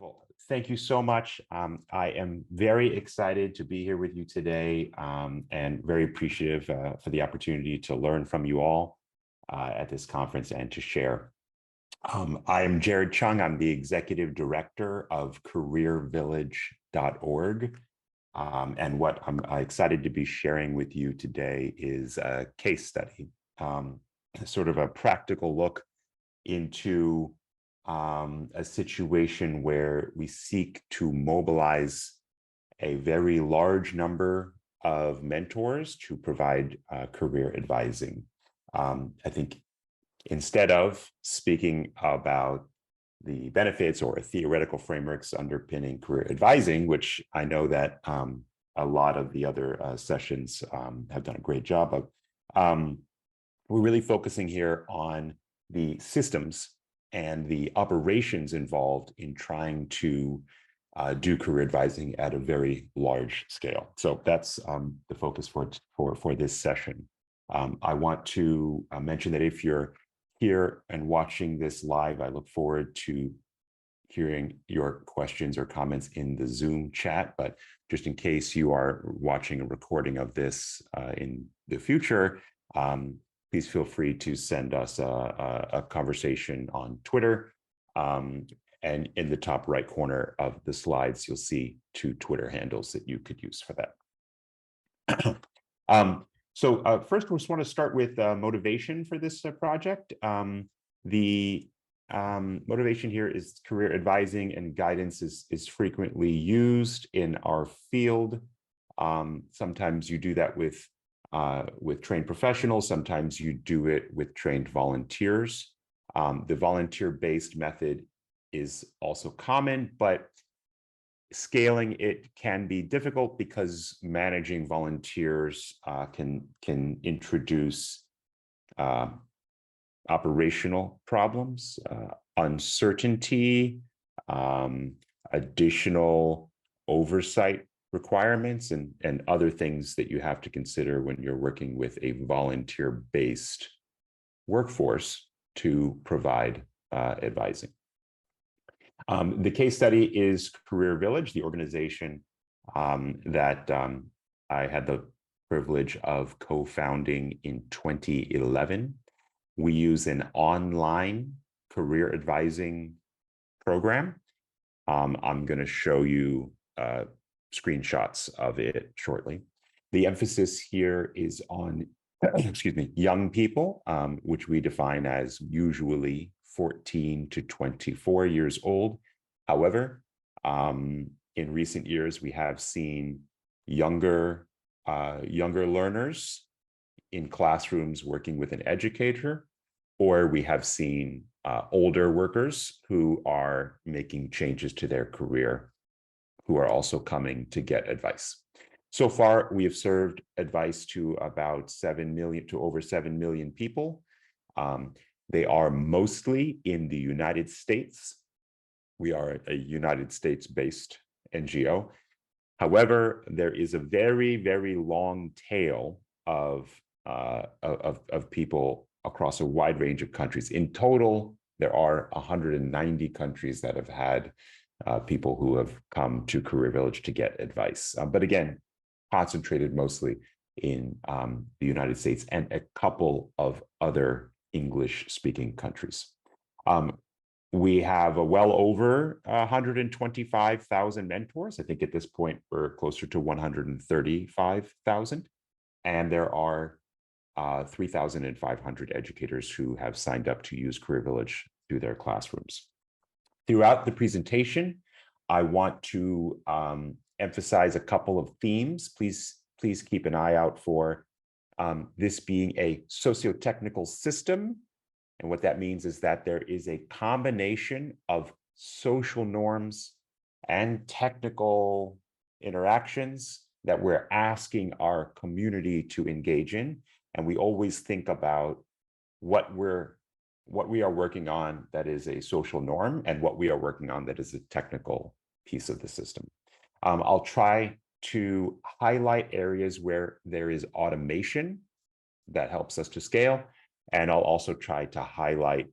Well, thank you so much. I am very excited to be here with you today and very appreciative for the opportunity to learn from you all at this conference and to share. I am Jared Chung. I'm the executive director of careervillage.org. And what I'm excited to be sharing with you today is a case study, sort of a practical look into a situation where we seek to mobilize a very large number of mentors to provide career advising. I think instead of speaking about the benefits or theoretical frameworks underpinning career advising, which I know that a lot of the other sessions have done a great job of, we're really focusing here on the systems and the operations involved in trying to do career advising at a very large scale. So that's the focus for this session. I want to mention that if you're here and watching this live, I look forward to hearing your questions or comments in the Zoom chat. But just in case you are watching a recording of this in the future, please feel free to send us a conversation on Twitter. And in the top right corner of the slides, you'll see 2 Twitter handles that you could use for that. So first, we just want to start with motivation for this project. The motivation here is career advising and guidance is frequently used in our field. Sometimes you do that with trained professionals. Sometimes you do it with trained volunteers. The volunteer-based method is also common, but scaling it can be difficult because managing volunteers can introduce operational problems, uncertainty, additional oversight requirements, and other things that you have to consider when you're working with a volunteer-based workforce to provide advising. The case study is Career Village, the organization that I had the privilege of co-founding in 2011. We use an online career advising program. I'm going to show you screenshots of it shortly. The emphasis here is on, excuse me, young people, which we define as usually 14 to 24 years old. However, in recent years, we have seen younger learners in classrooms working with an educator, or we have seen older workers who are making changes to their career, who are also coming to get advice. So far, we have served advice to about over 7 million people. They are mostly in the United States. We are a United States-based NGO. However, there is a very, very long tail of people across a wide range of countries. In total, there are 190 countries that have had people who have come to Career Village to get advice. But again, concentrated mostly in the United States and a couple of other English-speaking countries. We have well over 125,000 mentors. I think at this point, we're closer to 135,000. And there are 3,500 educators who have signed up to use Career Village through their classrooms. Throughout the presentation, I want to emphasize a couple of themes. Please keep an eye out for this being a socio-technical system. And what that means is that there is a combination of social norms and technical interactions that we're asking our community to engage in. And we always think about what we are working on that is a social norm and what we are working on that is a technical piece of the system. I'll try to highlight areas where there is automation that helps us to scale. And I'll also try to highlight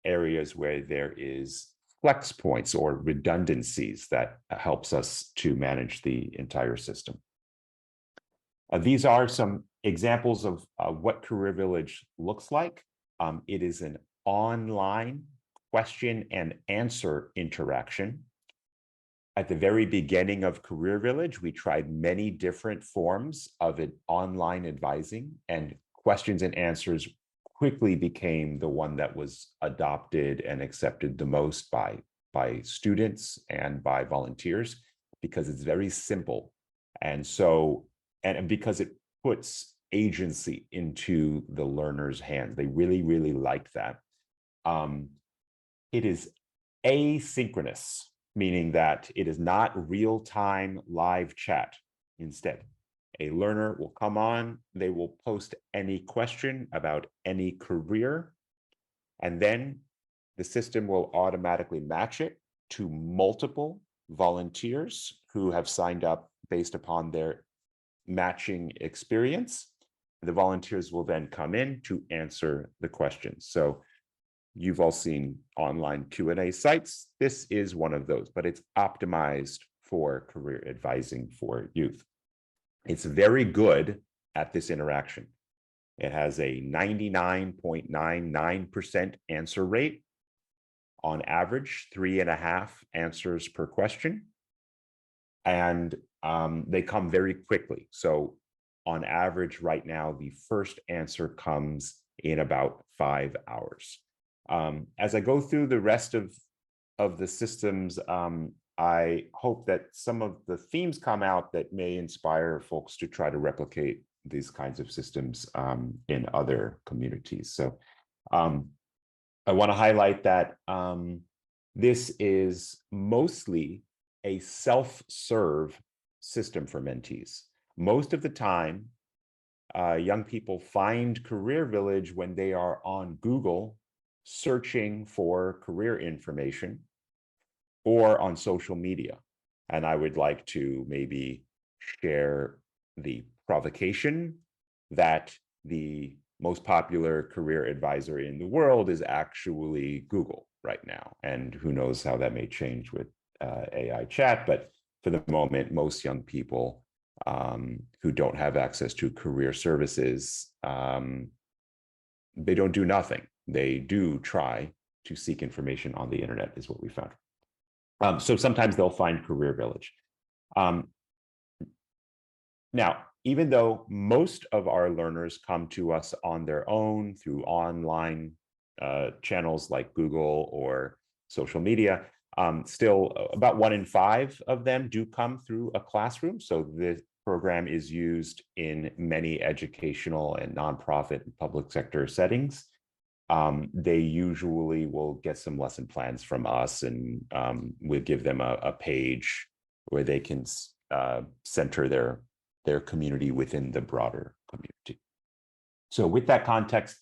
areas where there is flex points or redundancies that helps us to manage the entire system. These are some examples of what Career Village looks like. It is an online question and answer interaction. At the very beginning of Career Village, we tried many different forms of an online advising, and questions and answers quickly became the one that was adopted and accepted the most by students and by volunteers, because it's very simple. And so, and because it puts agency into the learner's hands. They really, really like that. It is asynchronous, meaning that it is not real-time live chat. Instead, a learner will come on, they will post any question about any career, and then the system will automatically match it to multiple volunteers who have signed up based upon their matching experience. The volunteers will then come in to answer the questions. So you've all seen online Q&A sites. This is one of those, but it's optimized for career advising for youth. It's very good at this interaction. It has a 99.99% answer rate. On average, 3.5 answers per question. And they come very quickly. So on average right now, the first answer comes in about 5 hours. As I go through the rest of the systems, I hope that some of the themes come out that may inspire folks to try to replicate these kinds of systems in other communities. So I want to highlight that this is mostly a self-serve system for mentees. Most of the time, young people find Career Village when they are on Google searching for career information or on social media. And I would like to maybe share the provocation that the most popular career advisor in the world is actually Google right now. And who knows how that may change with AI chat, but for the moment, most young people who don't have access to career services, they don't do nothing. They do try to seek information on the internet, is what we found. So sometimes they'll find Career Village. Now, even though most of our learners come to us on their own through online channels like Google or social media, still about 1 in 5 of them do come through a classroom. So the program is used in many educational and nonprofit and public sector settings. They usually will get some lesson plans from us, and we'll give them a page where they can center their community within the broader community. So with that context,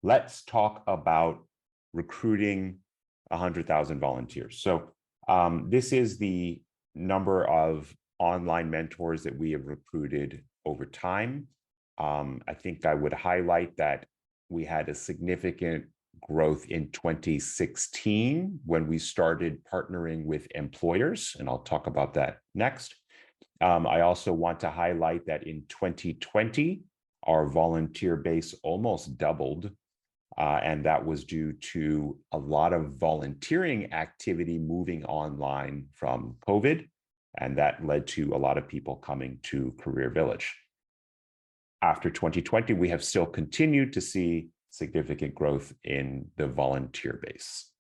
let's talk about recruiting 100,000 volunteers. So this is the number of online mentors that we have recruited over time. I think I would highlight that we had a significant growth in 2016 when we started partnering with employers, and I'll talk about that next. I also want to highlight that in 2020, our volunteer base almost doubled, and that was due to a lot of volunteering activity moving online from COVID, and that led to a lot of people coming to Career Village. After 2020, we have still continued to see significant growth in the volunteer base.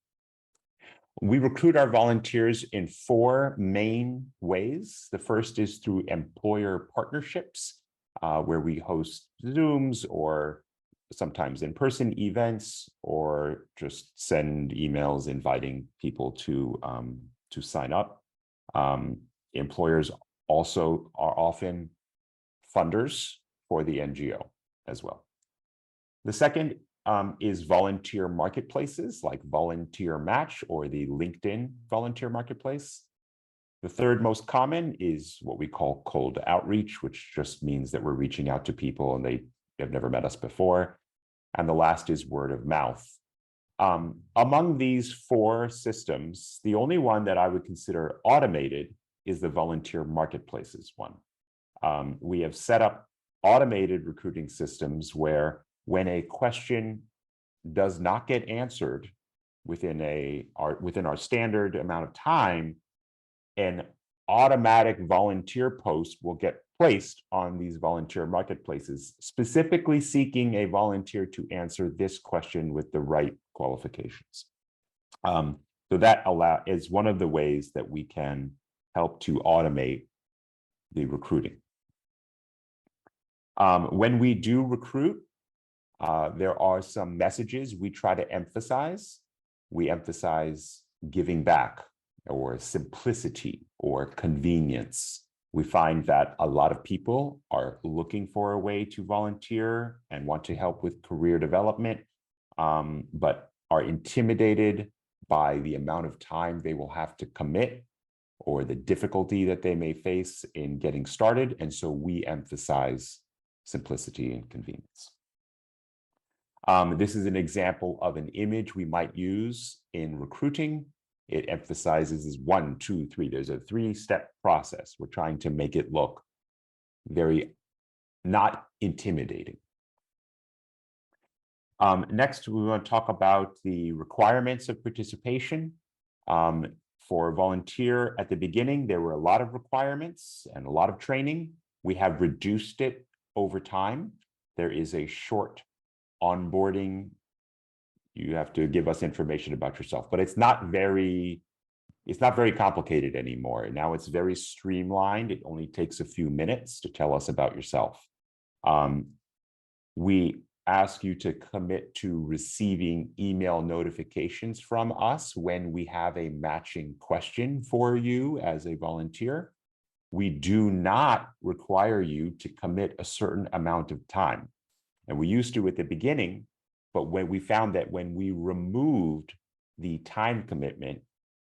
We recruit our volunteers in 4 main ways. The first is through employer partnerships, where we host Zooms or sometimes in-person events, or just send emails inviting people to sign up. Employers also are often funders for the NGO as well. The second is volunteer marketplaces like Volunteer Match or the LinkedIn Volunteer Marketplace. The third most common is what we call cold outreach, which just means that we're reaching out to people and they have never met us before. And the last is word of mouth. Among these 4 systems, the only one that I would consider automated is the volunteer marketplaces one. We have set up automated recruiting systems where when a question does not get answered within our standard amount of time, an automatic volunteer post will get placed on these volunteer marketplaces, specifically seeking a volunteer to answer this question with the right qualifications. So that is one of the ways that we can help to automate the recruiting. When we do recruit, there are some messages we try to emphasize. We emphasize giving back, or simplicity, or convenience. We find that a lot of people are looking for a way to volunteer and want to help with career development, but are intimidated by the amount of time they will have to commit or the difficulty that they may face in getting started. And so we emphasize simplicity and convenience. This is an example of an image we might use in recruiting. It emphasizes is 1, 2, 3. There's a 3-step process. We're trying to make it look very not intimidating. Next, we want to talk about the requirements of participation. For volunteer at the beginning, there were a lot of requirements and a lot of training. We have reduced it over time. There is a short onboarding. You have to give us information about yourself, but it's not very complicated anymore. Now it's very streamlined. It only takes a few minutes to tell us about yourself. We ask you to commit to receiving email notifications from us when we have a matching question for you as a volunteer. We do not require you to commit a certain amount of time. And we used to at the beginning, but when we found that when we removed the time commitment,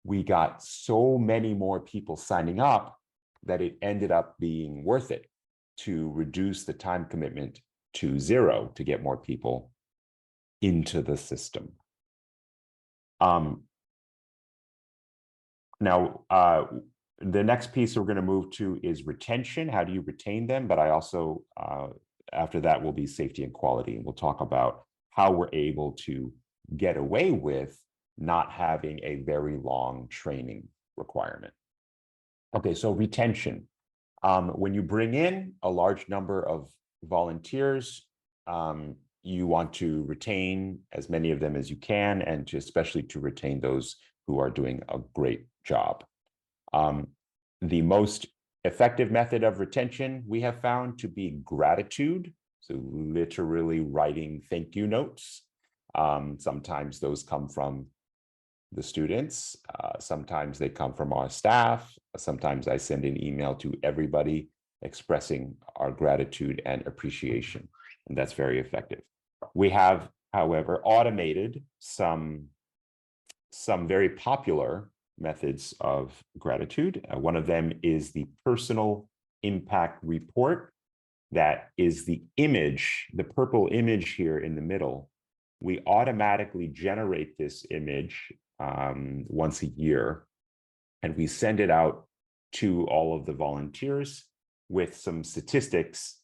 we got so many more people signing up that it ended up being worth it to reduce the time commitment to 0 to get more people into the system. Now, the next piece we're going to move to is retention. How do you retain them? But I also, after that, will be safety and quality. And we'll talk about how we're able to get away with not having a very long training requirement. Okay, so retention. When you bring in a large number of volunteers, you want to retain as many of them as you can, and especially to retain those who are doing a great job. The most effective method of retention we have found to be gratitude. So literally writing thank you notes. Sometimes those come from the students. Sometimes they come from our staff. Sometimes I send an email to everybody expressing our gratitude and appreciation, and that's very effective. We have, however, automated some very popular methods of gratitude. One of them is the personal impact report. That is the image, the purple image here in the middle. We automatically generate this image once a year, and we send it out to all of the volunteers with some statistics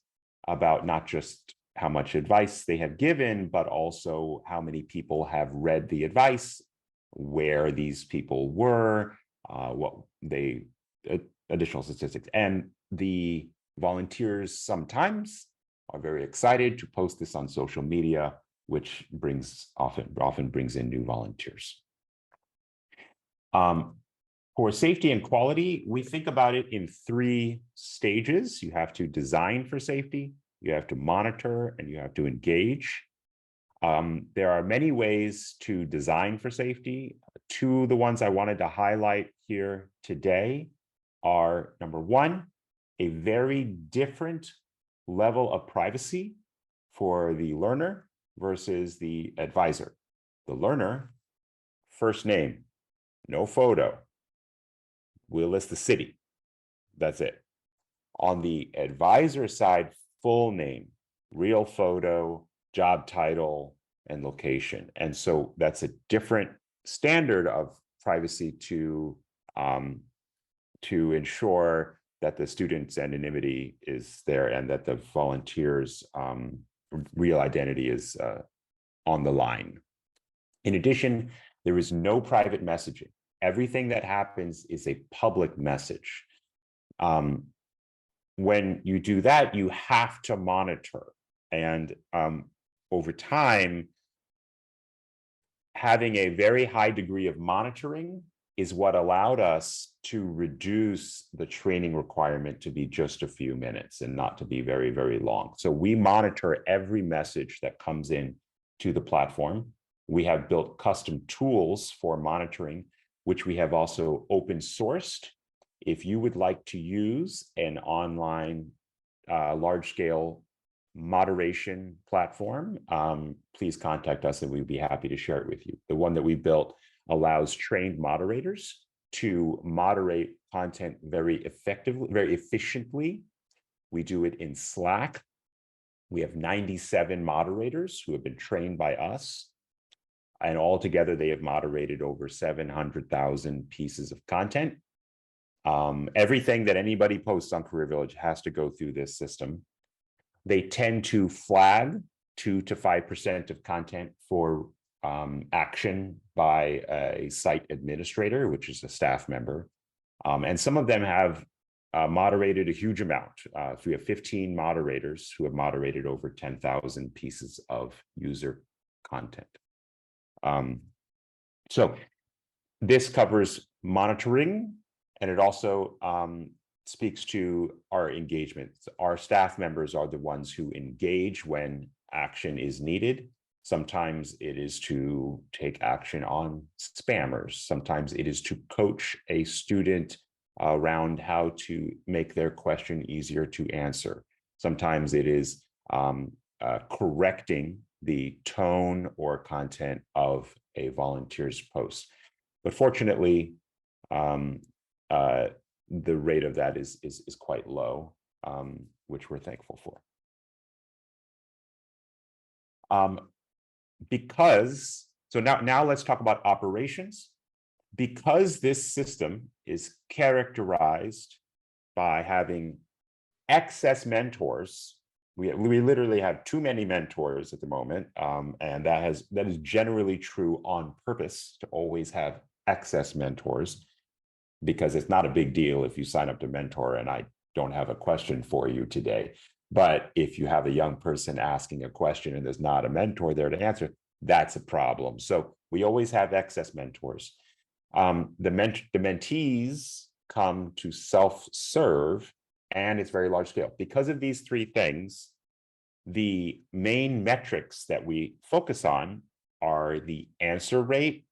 about not just how much advice they have given, but also how many people have read the advice, where these people were, additional statistics. And the volunteers sometimes are very excited to post this on social media, which often brings in new volunteers. For safety and quality, we think about it in 3 stages. You have to design for safety, you have to monitor, and you have to engage. There are many ways to design for safety. 2 of the ones I wanted to highlight here today are, number 1, a very different level of privacy for the learner versus the advisor. The learner, first name, no photo. We'll list the city. That's it. On the advisor side, full name, real photo, job title, and location. And so that's a different standard of privacy to ensure that the student's anonymity is there and that the volunteers' real identity is on the line. In addition, there is no private messaging. Everything that happens is a public message. When you do that, you have to monitor. And over time, having a very high degree of monitoring is what allowed us to reduce the training requirement to be just a few minutes and not to be very, very long. So we monitor every message that comes in to the platform. We have built custom tools for monitoring, which we have also open sourced. If you would like to use an online large-scale moderation platform, please contact us and we'd be happy to share it with you. The one that we built allows trained moderators to moderate content very effectively, very efficiently. We do it in Slack. We have 97 moderators who have been trained by us. And altogether, they have moderated over 700,000 pieces of content. Everything that anybody posts on Career Village has to go through this system. They tend to flag 2 to 5% of content for action by a site administrator, which is a staff member. And some of them have moderated a huge amount. So we have 15 moderators who have moderated over 10,000 pieces of user content. So this covers monitoring, and it also speaks to our engagement. Our staff members are the ones who engage when action is needed. Sometimes it is to take action on spammers. Sometimes it is to coach a student around how to make their question easier to answer. Sometimes it is correcting the tone or content of a volunteer's post. But fortunately, the rate of that is quite low, which we're thankful for. So now let's talk about operations. Because this system is characterized by having excess mentors, we literally have too many mentors at the moment, and that is generally true on purpose to always have excess mentors, because it's not a big deal if you sign up to mentor and I don't have a question for you today. But if you have a young person asking a question and there's not a mentor there to answer, that's a problem. So we always have excess mentors. The mentees come to self-serve, and it's very large scale. Because of these three things, the main metrics that we focus on are the answer rate,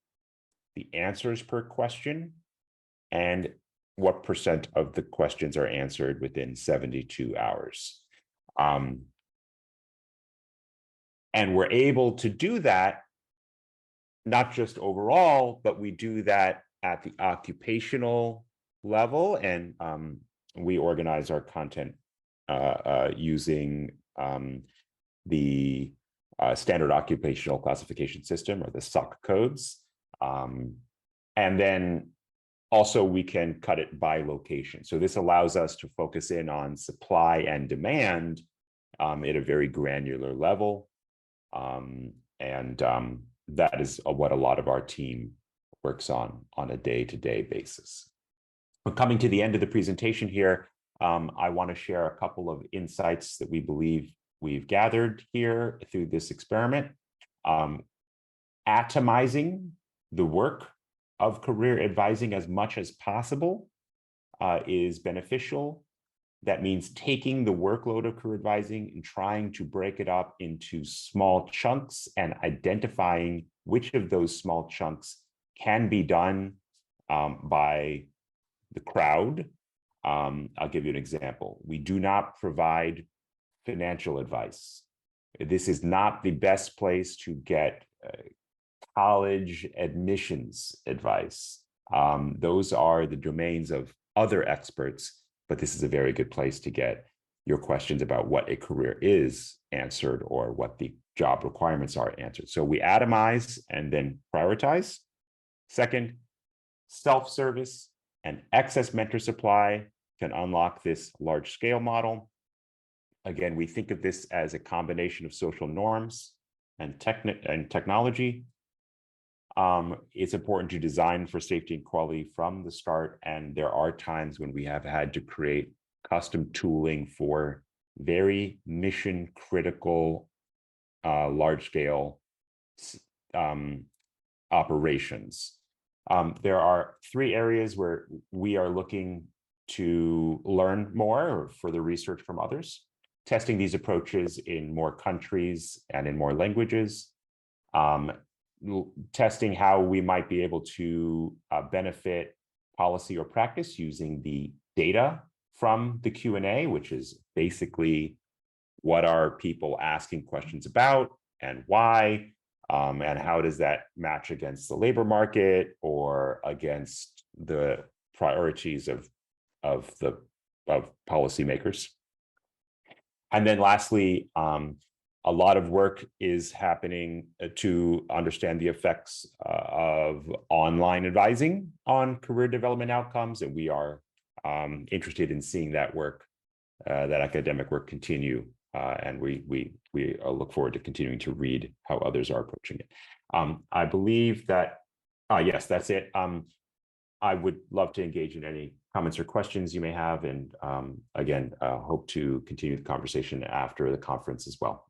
the answers per question, and what % of the questions are answered within 72 hours. And we're able to do that not just overall, but we do that at the occupational level, and we organize our content using the Standard Occupational Classification System, or the SOC codes. And then also we can cut it by location. So this allows us to focus in on supply and demand at a very granular level. That is what a lot of our team works on a day-to-day basis. But coming to the end of the presentation here, I want to share a couple of insights that we believe we've gathered here through this experiment. Atomizing the work of career advising as much as possible is beneficial. That means taking the workload of career advising and trying to break it up into small chunks and identifying which of those small chunks can be done by the crowd. I'll give you an example. We do not provide financial advice. This is not the best place to get college admissions advice. Those are the domains of other experts, but this is a very good place to get your questions about what a career is answered, or what the job requirements are answered. So we atomize and then prioritize. Second, self-service and excess mentor supply can unlock this large-scale model. Again, we think of this as a combination of social norms and technology. It's important to design for safety and quality from the start, and there are times when we have had to create custom tooling for very mission-critical, large-scale operations. There are 3 areas where we are looking to learn more or further research from others, testing these approaches in more countries and in more languages, testing how we might be able to benefit policy or practice using the data from the Q&A, which is basically what are people asking questions about and why, and how does that match against the labor market or against the priorities of policymakers. And then lastly, a lot of work is happening to understand the effects of online advising on career development outcomes, and we are interested in seeing that work, that academic work continue, and we look forward to continuing to read how others are approaching it. I believe that, yes, that's it. I would love to engage in any comments or questions you may have, and again, hope to continue the conversation after the conference as well.